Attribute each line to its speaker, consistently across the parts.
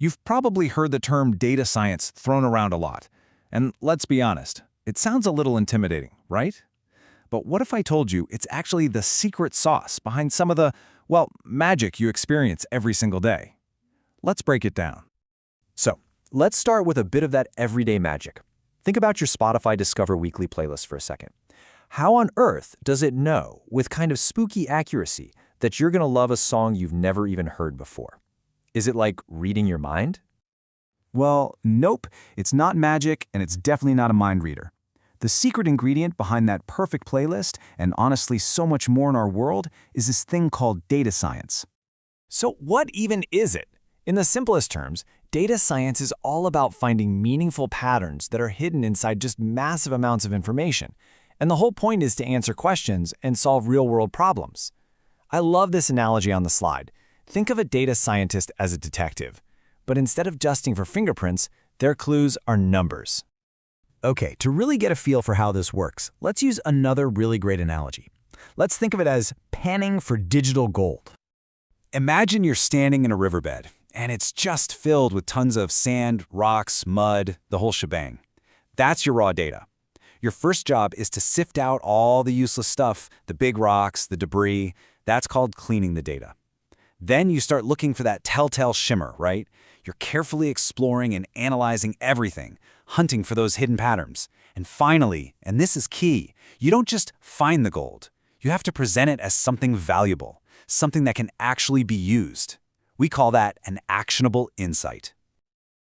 Speaker 1: You've probably heard the term data science thrown around a lot. And let's be honest, it sounds a little intimidating, right? But what if I told you it's actually the secret sauce behind some of the, well, magic you experience every single day? Let's break it down.
Speaker 2: So, let's start with a bit of that everyday magic. Think about your Spotify Discover Weekly playlist for a second. How on earth does it know, with kind of spooky accuracy, that you're going to love a song you've never even heard before? Is it like reading your mind?
Speaker 3: Well, nope, it's not magic and it's definitely not a mind reader. The secret ingredient behind that perfect playlist, and honestly so much more in our world, is this thing called data science.
Speaker 2: So what even is it? In the simplest terms, data science is all about finding meaningful patterns that are hidden inside just massive amounts of information. And the whole point is to answer questions and solve real-world problems. I love this analogy on the slide. Think of a data scientist as a detective, but instead of dusting for fingerprints, their clues are numbers.
Speaker 3: Okay, to really get a feel for how this works, let's use another really great analogy. Let's think of it as panning for digital gold. Imagine you're standing in a riverbed, and it's just filled with tons of sand, rocks, mud, the whole shebang. That's your raw data. Your first job is to sift out all the useless stuff, the big rocks, the debris. That's called cleaning the data. Then you start looking for that telltale shimmer, right? You're carefully exploring and analyzing everything, hunting for those hidden patterns. And finally, and this is key, you don't just find the gold. You have to present it as something valuable, something that can actually be used. We call that an actionable insight.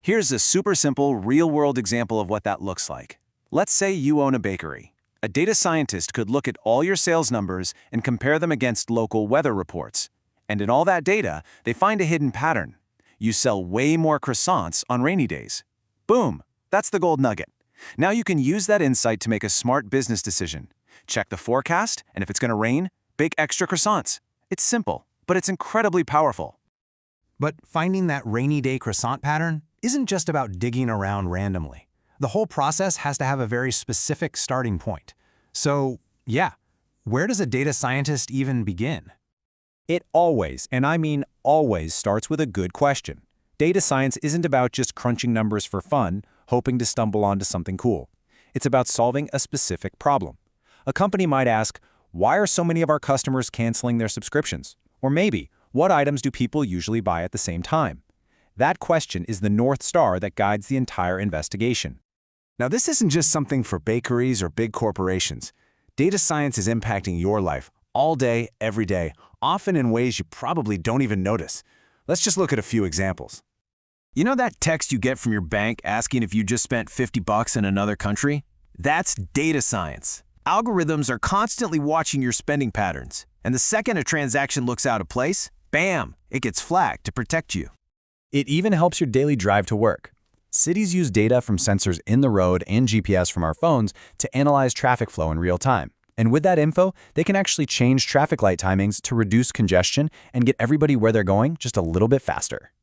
Speaker 3: Here's a super simple, real-world example of what that looks like. Let's say you own a bakery. A data scientist could look at all your sales numbers and compare them against local weather reports. And in all that data, they find a hidden pattern. You sell way more croissants on rainy days. Boom! That's the gold nugget. Now you can use that insight to make a smart business decision. Check the forecast, and if it's going to rain, bake extra croissants. It's simple, but it's incredibly powerful.
Speaker 4: But finding that rainy day croissant pattern isn't just about digging around randomly. The whole process has to have a very specific starting point. So, yeah, where does a data scientist even begin?
Speaker 2: It always, and I mean always, starts with a good question. Data science isn't about just crunching numbers for fun, hoping to stumble onto something cool. It's about solving a specific problem. A company might ask, why are so many of our customers canceling their subscriptions? Or maybe, what items do people usually buy at the same time? That question is the North Star that guides the entire investigation.
Speaker 3: Now, this isn't just something for bakeries or big corporations. Data science is impacting your life all day, every day, often in ways you probably don't even notice. Let's just look at a few examples. You know that text you get from your bank asking if you just spent $50 in another country? That's data science. Algorithms are constantly watching your spending patterns, and the second a transaction looks out of place, bam, it gets flagged to protect you.
Speaker 2: It even helps your daily drive to work. Cities use data from sensors in the road and GPS from our phones to analyze traffic flow in real time. And with that info, they can actually change traffic light timings to reduce congestion and get everybody where they're going just a little bit faster.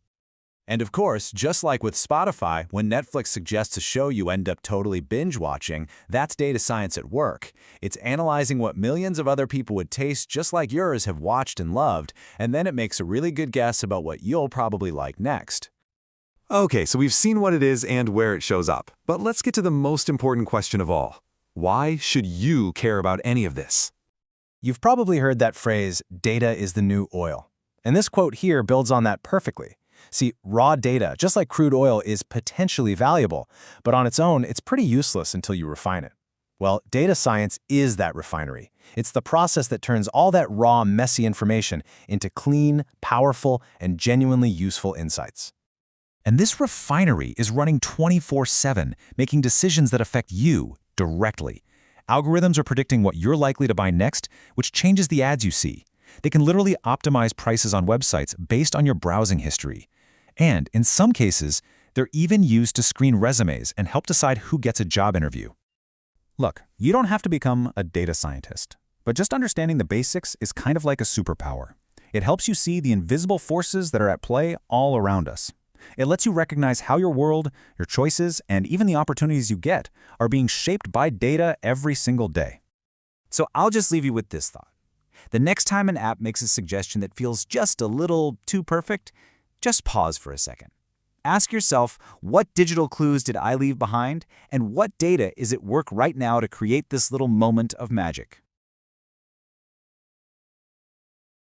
Speaker 3: And of course, just like with Spotify, when Netflix suggests a show you end up totally binge-watching, that's data science at work. It's analyzing what millions of other people with tastes just like yours have watched and loved, and then it makes a really good guess about what you'll probably like next.
Speaker 5: Okay, so we've seen what it is and where it shows up. But let's get to the most important question of all. Why should you care about any of this?
Speaker 1: You've probably heard that phrase, data is the new oil. And this quote here builds on that perfectly. See, raw data, just like crude oil, is potentially valuable, but on its own, it's pretty useless until you refine it. Well, data science is that refinery. It's the process that turns all that raw, messy information into clean, powerful, and genuinely useful insights. And this refinery is running 24/7, making decisions that affect you directly. Algorithms are predicting what you're likely to buy next, which changes the ads you see. They can literally optimize prices on websites based on your browsing history. And in some cases, they're even used to screen resumes and help decide who gets a job interview. Look, you don't have to become a data scientist, but just understanding the basics is kind of like a superpower. It helps you see the invisible forces that are at play all around us. It lets you recognize how your world, your choices, and even the opportunities you get are being shaped by data every single day. So I'll just leave you with this thought. The next time an app makes a suggestion that feels just a little too perfect, just pause for a second.
Speaker 3: Ask yourself, what digital clues did I leave behind, and what data is at work right now to create this little moment of magic?